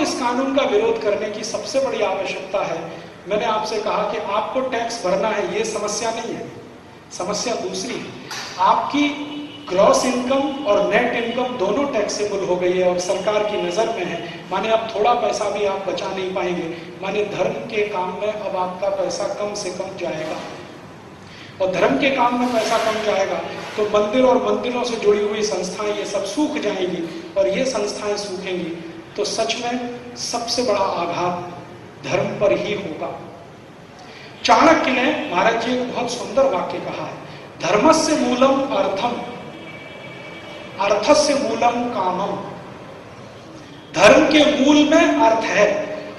इस कानून का विरोध करने की सबसे बड़ी आवश्यकता है, मैंने आपसे कहा कि आपको टैक्स भरना है, ये समस्या नहीं है। समस्या दूसरी है, आपकी ग्रॉस इनकम और नेट इनकम दोनों टैक्सेबल हो गई है और सरकार की नजर में है। माने अब थोड़ा पैसा भी आप बचा नहीं पाएंगे, माने धर्म के काम में अब आपका पैसा कम से कम जाएगा, और धर्म के काम में पैसा कम जाएगा तो मंदिर और मंदिरों से जुड़ी हुई संस्थाएं ये सब सूख जाएंगी, और ये संस्थाएं सूखेंगी तो सच में सबसे बड़ा आघात धर्म पर ही होगा। चाणक्य ने, महाराज जी, एक बहुत सुंदर वाक्य कहा है, धर्मस्य मूलम अर्थम, अर्थस्य मूलम कामम। धर्म के मूल में अर्थ है,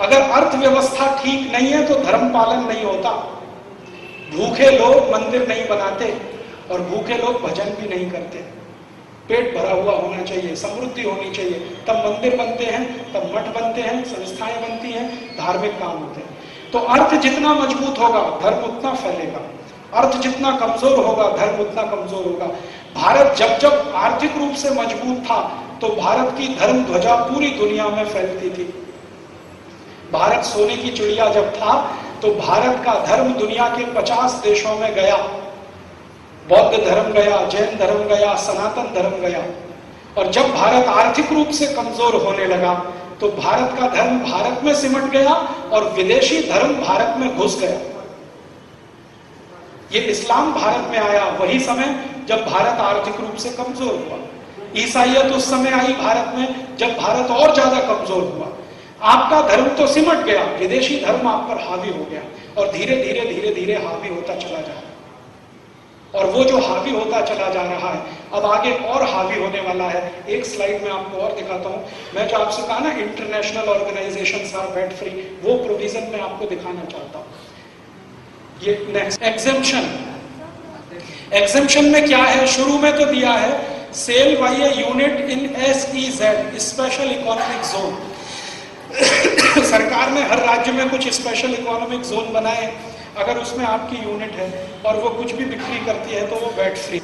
अगर अर्थव्यवस्था ठीक नहीं है तो धर्म पालन नहीं होता। भूखे लोग मंदिर नहीं बनाते और भूखे लोग भजन भी नहीं करते। पेट भरा हुआ होना चाहिए, समृद्धि होनी चाहिए, तब मंदिर बनते हैं, तब मठ बनते हैं, संस्थाएं बनती हैं, धार्मिक काम होते हैं। तो अर्थ जितना मजबूत होगा धर्म उतना फैलेगा, अर्थ जितना कमजोर होगा धर्म उतना कमजोर होगा। भारत जब जब आर्थिक रूप से मजबूत था तो भारत की धर्म ध्वजा पूरी दुनिया में फैलती थी। भारत सोने की चिड़िया जब था तो भारत का धर्म दुनिया के 50 देशों में गया, बौद्ध धर्म गया, जैन धर्म गया, सनातन धर्म गया। और जब भारत आर्थिक रूप से कमजोर होने लगा तो भारत का धर्म भारत में सिमट गया और विदेशी धर्म भारत में घुस गया। ये इस्लाम भारत में आया वही समय जब भारत आर्थिक रूप से कमजोर हुआ। ईसाइयत उस समय आई भारत में जब भारत और ज्यादा कमजोर हुआ। आपका धर्म तो सिमट गया, विदेशी धर्म आप पर हावी हो गया और धीरे धीरे धीरे धीरे हावी होता चला जा रहा है। और वो जो हावी होता चला जा रहा है अब आगे और हावी होने वाला है। एक स्लाइड में आपको और दिखाता हूं। मैं जो आपसे कहा ना international organisations are VAT free, वो प्रोविजन में आपको दिखाना चाहता हूं। ये नेक्स्ट एग्जेम्पशन, एग्जेम्पशन में क्या है, शुरू में तो दिया है sale by a unit in SEZ, special economic zone. सरकार ने हर राज्य में कुछ स्पेशल इकोनॉमिक जोन बनाए, अगर उसमें आपकी यूनिट है और वो कुछ भी बिक्री करती है तो वो वैट फ्री।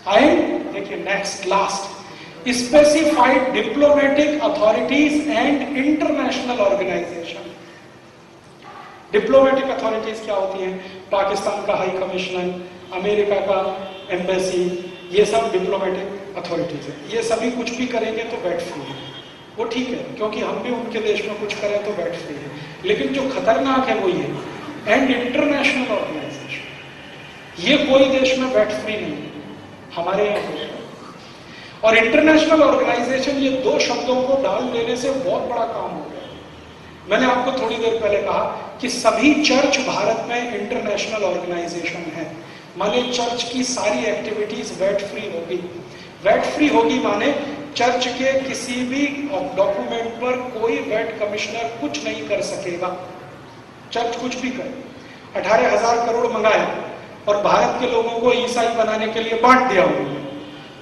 आए देखिए next last, specified diplomatic authorities and international organisation. Diplomatic authorities क्या होती हैं? पाकिस्तान का हाई कमिश्नर, अमेरिका का एम्बेसी, ये सब डिप्लोमेटिक अथॉरिटीज है। ये सभी कुछ भी करेंगे तो वैट फ्री है, वो ठीक है, क्योंकि हम भी उनके देश में कुछ करें तो वैट फ्री है। लेकिन जो खतरनाक है वो ये एंड इंटरनेशनल ऑर्गेनाइजेशन, ये कोई देश में वैट फ्री नहीं है, हमारे यहाँ हो। और इंटरनेशनल ऑर्गेनाइजेशन, ये दो शब्दों को डाल देने से बहुत बड़ा काम हो गया। मैंने आपको थोड़ी देर पहले कहा कि सभी चर्च भारत में इंटरनेशनल ऑर्गेनाइजेशन है, माने चर्च की सारी एक्टिविटीज वैट फ्री होगी। वैट फ्री होगी माने चर्च के किसी भी डॉक्यूमेंट पर कोई वैट कमिश्नर कुछ नहीं कर सकेगा। चर्च कुछ भी करे, 18,000 करोड़ मंगाए और भारत के लोगों को ईसाई बनाने के लिए बांट दिया उन्होंने।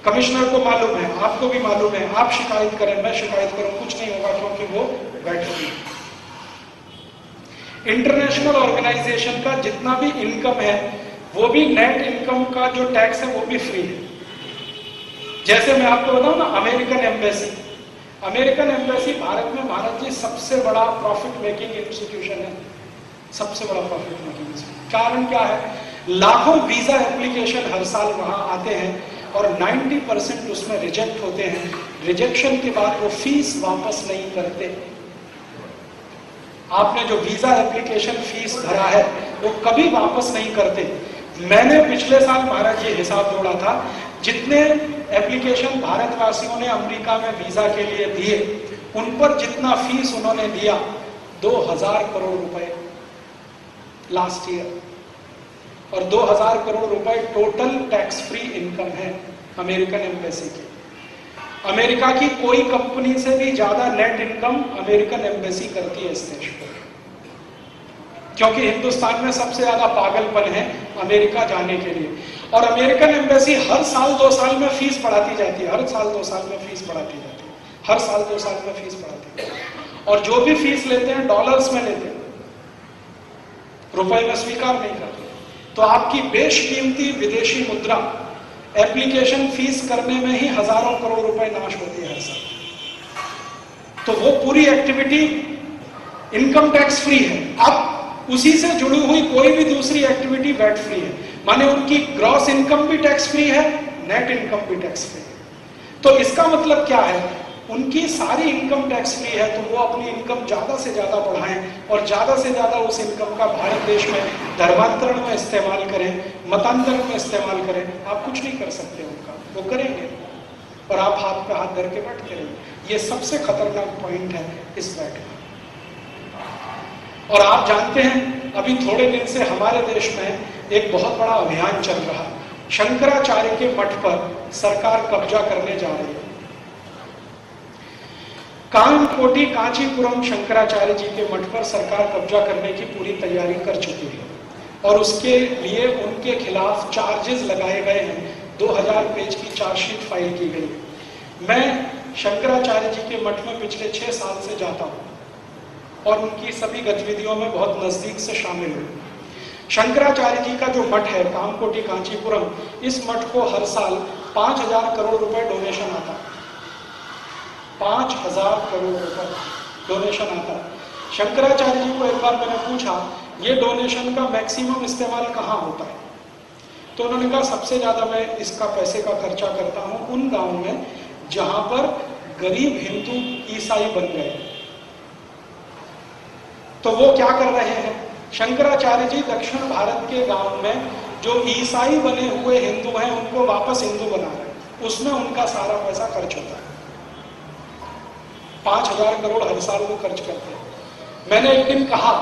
कमिश्नर को मालूम है, आपको भी मालूम है, आप शिकायत करें, मैं शिकायत करूं, कुछ नहीं होगा क्योंकि वो वैट फ्री। इंटरनेशनल ऑर्गेनाइजेशन का जितना भी इनकम है वो भी नेट इनकम का जो टैक्स है वो भी फ्री है। जैसे मैं आपको बताऊं ना, American embassy, American embassy Bharat में महाराज जी सबसे बड़ा प्रॉफिट मेकिंग इंस्टीट्यूशन है, सबसे बड़ा प्रॉफिट मेकिंग इंस्टीट्यूशन। कारण क्या है? लाखों वीजा एप्लीकेशन हर साल वहां आते हैं और 90% उसमें रिजेक्ट होते हैं। रिजेक्शन के बाद वो फीस वापस नहीं करते। आपने जो वीजा एप्लीकेशन फीस भरा है वो कभी वापस नहीं करते। मैंने पिछले साल महाराज जी हिसाब जोड़ा था, जितने एप्लीकेशन भारतवासियों ने अमेरिका में वीजा के लिए दिए उन पर जितना फीस उन्होंने दिया 2000 करोड़ रुपए लास्ट ईयर, और 2000 करोड़ रुपए टोटल टैक्स फ्री इनकम है अमेरिकन एम्बेसी की। अमेरिका की कोई कंपनी से भी ज्यादा नेट इनकम अमेरिकन एम्बेसी करती है इस देश पर, क्योंकि हिंदुस्तान में सबसे ज्यादा पागलपन है अमेरिका जाने के लिए। और अमेरिकन एम्बेसी हर साल 2 साल में फीस बढ़ाती जाती है, हर साल 2 साल में फीस बढ़ाती जाती है, हर साल 2 साल में फीस बढ़ाती है। और जो भी फीस लेते हैं डॉलर्स में लेते हैं, रुपए में स्वीकार नहीं करते। तो आपकी बेशकीमती विदेशी मुद्रा एप्लीकेशन फीस करने में ही हजारों करोड़ रुपए नाश होती है हर साल। तो वो पूरी एक्टिविटी इनकम टैक्स फ्री है। अब उसी से जुड़ी हुई कोई भी दूसरी एक्टिविटी वैट फ्री है, माने उनकी ग्रॉस इनकम भी टैक्स फ्री है, नेट इनकम भी टैक्स फ्री है। तो इसका मतलब क्या है, उनकी सारी इनकम टैक्स फ्री है, तो वो अपनी इनकम ज्यादा से ज्यादा बढ़ाएं और ज्यादा से ज्यादा उस इनकम का भारत देश में धर्मांतरण में इस्तेमाल करें, मतांतरण में इस्तेमाल करें। आप कुछ नहीं कर सकते उनका, वो करेंगे और आप हाथ पे हाथ धर के बैठते रहिए। ये सबसे खतरनाक पॉइंट है इस वैट का। और आप जानते हैं अभी थोड़े दिन से हमारे देश में एक बहुत बड़ा अभियान चल रहा है, शंकराचार्य के मठ पर सरकार कब्जा करने जा रही है। कामकोटी कांचीपुरम शंकराचार्य जी के मठ पर सरकार कब्जा करने की पूरी तैयारी कर चुकी है और उसके लिए उनके खिलाफ चार्जेस लगाए गए हैं। 2000 पेज की चार्जशीट फाइल की गई। मैं शंकराचार्य जी के मठ में पिछले 6 साल से जाता हूं और उनकी सभी गतिविधियों में बहुत नजदीक से शामिल हूं। शंकराचार्य जी का जो मठ है कामकोटी कांचीपुरम, इस मठ को हर साल 5000 करोड़ रुपए डोनेशन आता है। 5000 करोड़ रुपए डोनेशन आता है। शंकराचार्य जी को एक बार मैंने पूछा ये डोनेशन का मैक्सिमम इस्तेमाल कहाँ होता है, तो उन्होंने कहा सबसे ज्यादा मैं इसका पैसे का खर्चा करता हूं उन गांव में जहां पर गरीब हिंदू ईसाई बन गए। तो वो क्या कर रहे हैं, शंकराचार्य जी दक्षिण भारत के गांव में जो ईसाई बने हुए हिंदू हैं उनको वापस हिंदू बना रहे हैं, उसमें उनका सारा पैसा खर्च होता है। 5000 करोड़ हर साल वो खर्च करते हैं। मैंने एक दिन कहा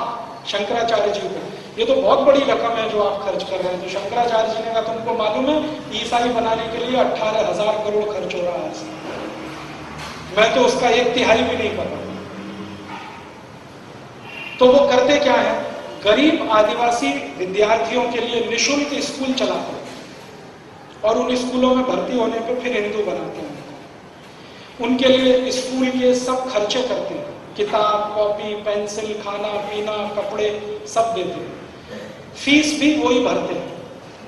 शंकराचार्य जी को ये तो बहुत बड़ी रकम है जो आप खर्च कर रहे हैं। तो शंकराचार्य जी ने कहा तुमको मालूम है ईसाई बनाने के लिए 18000 करोड़ खर्च हो रहा है, मैं तो उसका 1/3 भी नहीं कर रहा। तो वो करते क्या है, गरीब आदिवासी विद्यार्थियों के लिए निःशुल्क स्कूल चलाते हैं और उन स्कूलों में भर्ती होने पर फिर हिंदू बनाते हैं। उनके लिए स्कूल के सब खर्चे करते हैं, किताब, कॉपी, पेंसिल, खाना पीना, कपड़े सब देते हैं। फीस भी वही भरते हैं।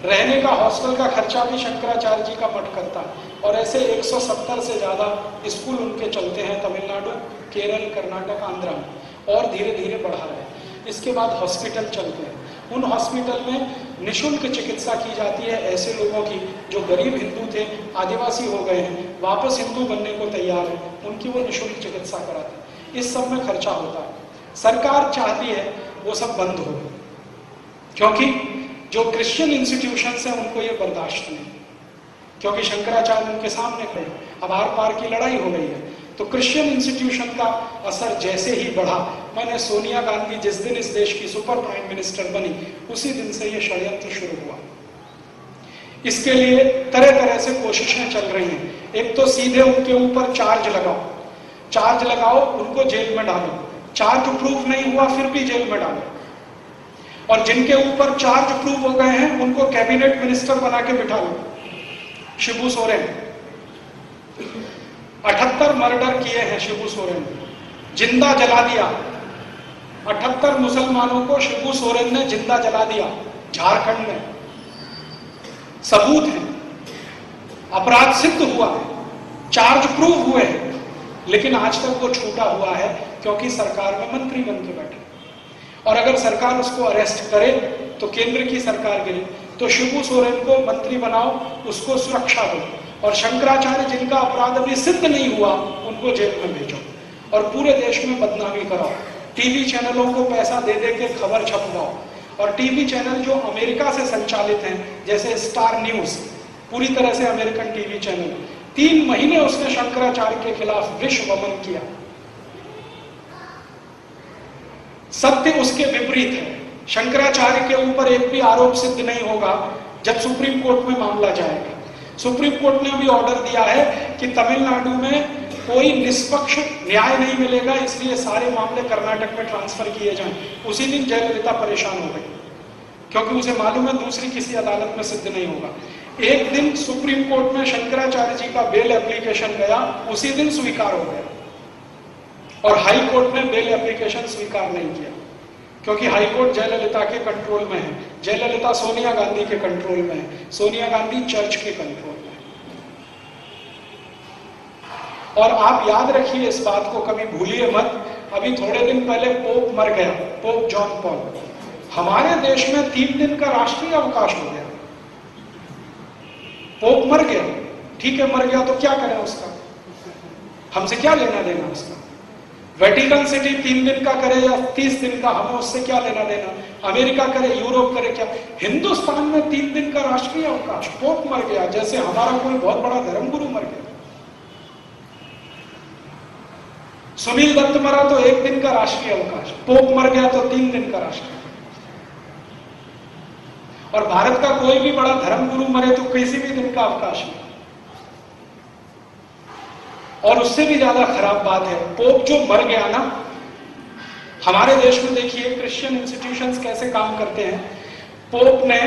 रहने का हॉस्टल का खर्चा भी शंकराचार्य जी का मठ करता है। और ऐसे 170 से ज्यादा स्कूल उनके चलते हैं तमिलनाडु, केरल, कर्नाटक, आंध्र में, और धीरे धीरे बढ़ा रहे हैं। इसके बाद हॉस्पिटल चलते हैं। उन हॉस्पिटल में निःशुल्क चिकित्सा की जाती है ऐसे लोगों की जो गरीब हिंदू थे, आदिवासी हो गए हैं, वापस हिंदू बनने को तैयार है, उनकी वो निःशुल्क चिकित्सा कराते हैं। इस सब में खर्चा होता है। सरकार चाहती है वो सब बंद हो, क्योंकि जो क्रिश्चियन इंस्टीट्यूशंस हैं उनको ये बर्दाश्त नहीं, क्योंकि शंकराचार्य उनके सामने खड़े, अब आर पार की लड़ाई हो गई है। तो क्रिश्चियन इंस्टीट्यूशन का असर जैसे ही बढ़ा, मैंने सोनिया गांधी जिस दिन इस देश की सुपर प्राइम मिनिस्टर बनी उसी दिन से ये षड्यंत्र शुरू हुआ। इसके लिए तरह तरह से कोशिशें चल रही हैं। एक तो सीधे उनके ऊपर चार्ज लगाओ, उनको जेल में डालो, चार्ज प्रूफ नहीं हुआ फिर भी जेल में डालो, और जिनके ऊपर चार्ज प्रूफ हो गए हैं उनको कैबिनेट मिनिस्टर बना के बिठा लो। शिबू सोरेन 78 मर्डर किए हैं शिबू सोरेन, जिंदा जला दिया। 78 मुसलमानों को शिबू सोरेन ने जिंदा जला दिया झारखंड में। सबूत है, अपराध सिद्ध हुआ है, चार्ज प्रूफ हुए हैं, लेकिन आज तक वो छूटा हुआ है क्योंकि सरकार में मंत्री बन के बैठे। और अगर सरकार उसको अरेस्ट करे तो केंद्र की सरकार गिरे, तो शिबू सोरेन को मंत्री बनाओ, उसको सुरक्षा दो, और शंकराचार्य जिनका अपराध अभी सिद्ध नहीं हुआ उनको जेल में भेजो और पूरे देश में बदनामी कराओ। टीवी चैनलों को पैसा दे दे के खबर छपवाओ, और टीवी चैनल जो अमेरिका से संचालित हैं जैसे स्टार न्यूज, पूरी तरह से अमेरिकन टीवी चैनल, 3 महीने उसने शंकराचार्य के खिलाफ विश्व वमन किया। सत्य उसके विपरीत है। शंकराचार्य के ऊपर एक भी आरोप सिद्ध नहीं होगा जब सुप्रीम कोर्ट में मामला जाएगा। सुप्रीम कोर्ट ने भी ऑर्डर दिया है कि तमिलनाडु में कोई निष्पक्ष न्याय नहीं मिलेगा, इसलिए सारे मामले कर्नाटक में ट्रांसफर किए जाएं। उसी दिन जयललिता परेशान हो गई क्योंकि उसे मालूम है दूसरी किसी अदालत में सिद्ध नहीं होगा। एक दिन सुप्रीम कोर्ट में शंकराचार्य जी का बेल एप्लीकेशन गया, उसी दिन स्वीकार हो गया, और हाई कोर्ट ने बेल एप्लीकेशन स्वीकार नहीं किया क्योंकि हाई कोर्ट जयललिता के कंट्रोल में है। जयललिता सोनिया गांधी के कंट्रोल में है, सोनिया गांधी चर्च के कंट्रोल में है। और आप याद रखिए इस बात को, कभी भूलिए मत, अभी थोड़े दिन पहले पोप मर गया, पोप जॉन पॉल। हमारे देश में 3 दिन का राष्ट्रीय अवकाश हो गया। पोप मर गया, ठीक है, मर गया तो क्या करें उसका, हमसे क्या लेना देना उसका। वेटिकन सिटी 3 दिन का करे या 30 दिन का, हमें उससे क्या लेना देना। अमेरिका करे, यूरोप करे, क्या। हिंदुस्तान में 3 दिन का राष्ट्रीय अवकाश, पोप मर गया, जैसे हमारा कोई बहुत बड़ा धर्मगुरु मर गया। सुनील दत्त मरा तो 1 दिन का राष्ट्रीय अवकाश, पोप मर गया तो 3 दिन का राष्ट्रीय। और भारत का कोई भी बड़ा धर्मगुरु मरे तो किसी भी दिन का अवकाश नहीं। और उससे भी ज्यादा खराब बात है, पोप जो मर गया ना, हमारे देश में देखिए क्रिश्चियन इंस्टीट्यूशंस कैसे काम करते हैं। पोप ने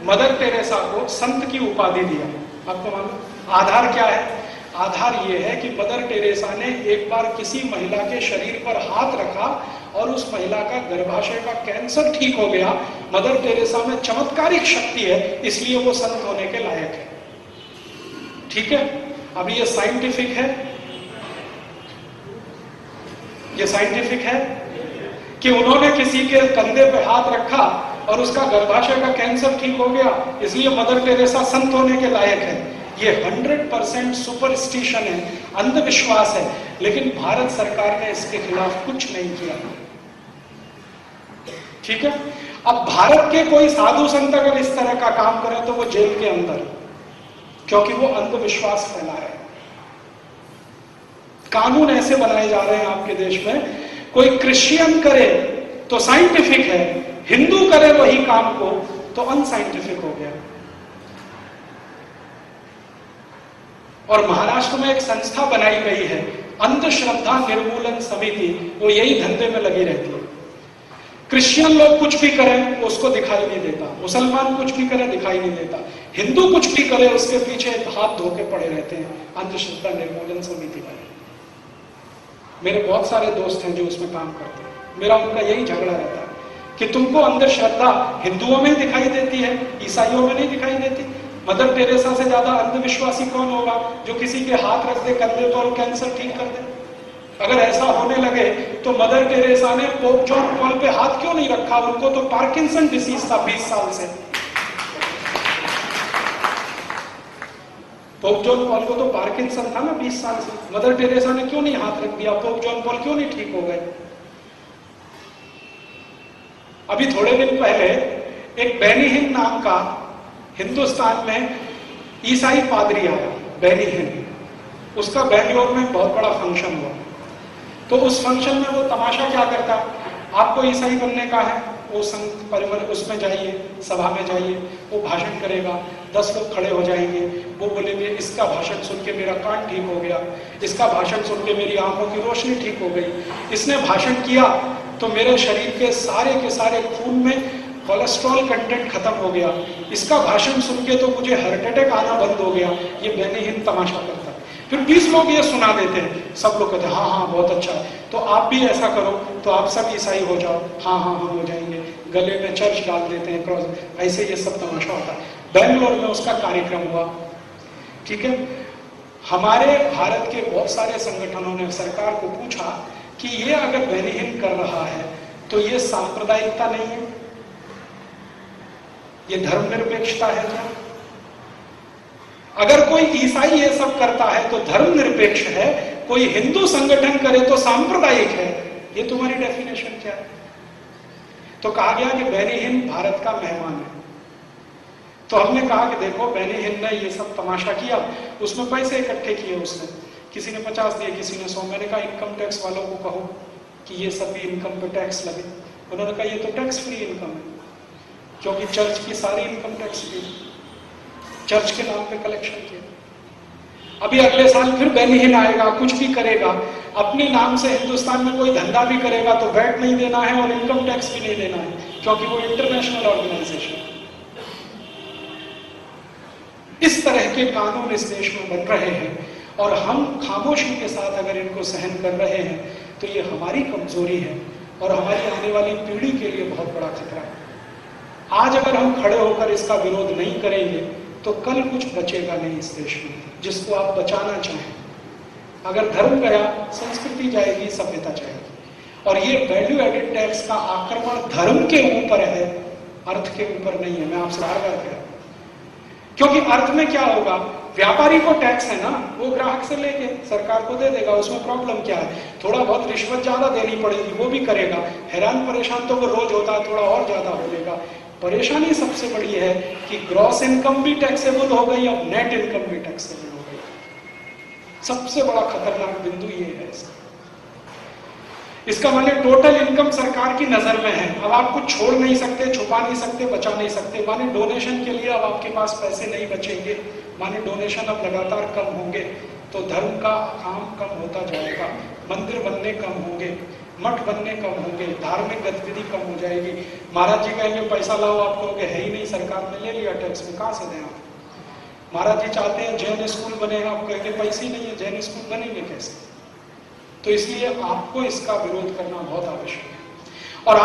मदर टेरेसा को संत की उपाधि दिया। आपको मालूम आधार क्या है? आधार यह है कि मदर टेरेसा ने एक बार किसी महिला के शरीर पर हाथ रखा और उस महिला का गर्भाशय का कैंसर ठीक हो गया। मदर टेरेसा में चमत्कारिक शक्ति है, इसलिए वो संत होने के लायक है। ठीक है, अब ये साइंटिफिक है, ये साइंटिफिक है कि उन्होंने किसी के कंधे पे हाथ रखा और उसका गर्भाशय का कैंसर ठीक हो गया, इसलिए मदर टेरेसा संत होने के लायक है। ये 100% सुपरस्टिशन है, अंधविश्वास है, लेकिन भारत सरकार ने इसके खिलाफ कुछ नहीं किया। ठीक है, अब भारत के कोई साधु संत अगर इस तरह का काम करें तो वो जेल के अंदर, क्योंकि वो अंधविश्वास फैला रहे हैं। कानून ऐसे बनाए जा रहे हैं आपके देश में, कोई क्रिश्चियन करे तो साइंटिफिक है, हिंदू करे वही काम को तो अनसाइंटिफिक हो गया। और महाराष्ट्र में एक संस्था बनाई गई है, अंधश्रद्धा निर्मूलन समिति, वो यही धंधे में लगी रहती है। क्रिश्चियन लोग कुछ भी करें उसको दिखाई नहीं देता, मुसलमान कुछ भी करे दिखाई नहीं देता, हिंदू कुछ भी करे उसके पीछे हाथ धो के पड़े रहते हैं अंधश्रद्धा निर्मूलन समिति वाले। मेरे बहुत सारे दोस्त हैं जो उसमें काम करते हैं, मेरा उनका यही झगड़ा रहता है कि तुमको अंधश्रद्धा हिंदुओं में दिखाई देती है, ईसाइयों में नहीं दिखाई देती। मदर टेरेसा से ज्यादा अंधविश्वासी कौन होगा जो किसी के हाथ रख दे कंधे पर और कैंसर ठीक कर दे? अगर ऐसा होने लगे तो मदर टेरेसा ने पोप जॉन पॉल पे हाथ क्यों नहीं रखा? उनको तो पार्किंसन डिसीज था 20 साल से। पोप जॉन पॉल को तो पार्किंसन था ना 20 साल से। मदर टेरेसा ने क्यों नहीं हाथ रख दिया? पोप जॉन पॉल क्यों नहीं ठीक हो गए? अभी थोड़े दिन पहले एक बेनी हिन नाम का हिंदुस्तान में ईसाई पादरी आया, बेनी हिन। उसका बेंगलोर में बहुत बड़ा फंक्शन हुआ। तो उस फंक्शन में वो तमाशा क्या करता, आपको ईसाई बनने का है, वो संत परिवार उसमें जाइए, सभा में जाइए, वो भाषण करेगा, 10 लोग खड़े हो जाएंगे, वो बोलेंगे इसका भाषण सुन के मेरा कान ठीक हो गया, इसका भाषण सुन के मेरी आंखों की रोशनी ठीक हो गई, इसने भाषण किया तो मेरे शरीर के सारे खून में कोलेस्ट्रॉल कंटेंट खत्म हो गया, इसका भाषण सुन के तो मुझे हार्ट अटैक आना बंद हो गया। ये बेनी हिन तमाशा करता है। फिर 20 लोग ये सुना देते हैं, सब लोग कहते हैं हाँ हाँ बहुत अच्छा है, तो आप भी ऐसा करो तो आप सब ईसाई हो जाओ। हाँ हाँ हम हो जाएंगे, गले में चर्च डाल देते हैं, क्रॉस, ऐसे ये सब तमाशा होता है। बेंगलोर में उसका कार्यक्रम हुआ। ठीक है, हमारे भारत के बहुत सारे संगठनों ने सरकार को पूछा कि ये अगर बेनी हिन कर रहा है तो ये सांप्रदायिकता नहीं है, ये धर्मनिरपेक्षता है क्या? अगर कोई ईसाई ये सब करता है तो धर्मनिरपेक्ष है, कोई हिंदू संगठन करे तो सांप्रदायिक है, ये तुम्हारी डेफिनेशन क्या है? तो कहा गया कि बेनी हिन भारत का मेहमान है। तो हमने कहा कि देखो बेनी हिन ने ये सब तमाशा किया, उसमें पैसे इकट्ठे किए उसने, किसी ने 50 दिए, किसी ने 100। मैंने कहा इनकम टैक्स वालों को कहो कि ये सब भी इनकम पे टैक्स लगे। उन्होंने कहा ये तो टैक्स फ्री इनकम है, क्योंकि चर्च की सारी इनकम टैक्स दी, चर्च के नाम पे कलेक्शन किया। अभी अगले साल फिर बेनी हिन आएगा, कुछ भी करेगा, अपने नाम से हिंदुस्तान में कोई धंधा भी करेगा तो वैट नहीं देना है और इनकम टैक्स भी नहीं देना है, क्योंकि वो इंटरनेशनल ऑर्गेनाइजेशन। इस तरह के कानून इस देश में बन रहे हैं और हम खामोशी के साथ अगर इनको सहन कर रहे हैं तो ये हमारी कमजोरी है और हमारी आने वाली पीढ़ी के लिए बहुत बड़ा खतरा है। आज अगर हम खड़े होकर इसका विरोध नहीं करेंगे तो कल कुछ बचेगा नहीं इस देश में, जिसको आप बचाना चाहें। अगर धर्म गया, संस्कृति जाएगी, सभ्यता जाएगी। और ये वैल्यू एडेड टैक्स का आक्रमण धर्म के ऊपर है, अर्थ के ऊपर नहीं है। मैं आपसे बार बार कह रहा हूं, क्योंकि अर्थ में क्या होगा, व्यापारी को टैक्स है ना, वो ग्राहक से लेके सरकार को दे देगा, उसमें प्रॉब्लम क्या है? थोड़ा बहुत रिश्वत ज्यादा देनी पड़ेगी, वो भी करेगा। हैरान परेशान तो वो रोज होता है, थोड़ा और ज्यादा हो जाएगा। परेशानी सबसे बड़ी है कि ग्रॉस इनकम भी टैक्सेबल हो गई, अब नेट इनकम भी टैक्सेबल हो गई। सबसे बड़ा खतरनाक बिंदु ये है इसका माने टोटल इनकम सरकार की नजर में है। अब आप कुछ छोड़ नहीं सकते, छुपा नहीं सकते, बचा नहीं सकते। माने डोनेशन के लिए अब आपके पास पैसे नहीं बचेंगे, माने डोनेशन अब लगातार कम होंगे, तो धर्म का काम कम होता जाएगा, मंदिर बनने कम होंगे, मठ बनने कम होंगे, धार्मिक गतिविधि कम हो जाएगी। महाराज जी कहेंगे पैसा लाओ, आप कहोगे है ही नहीं, सरकार ने ले लिया टैक्स में, कहां से दें आप? महाराज जी चाहते हैं जैन स्कूल बने, आप कहेंगे पैसे ही नहीं है, जैन स्कूल बनेंगे कैसे? तो इसलिए आपको इसका विरोध करना बहुत आवश्यक है। और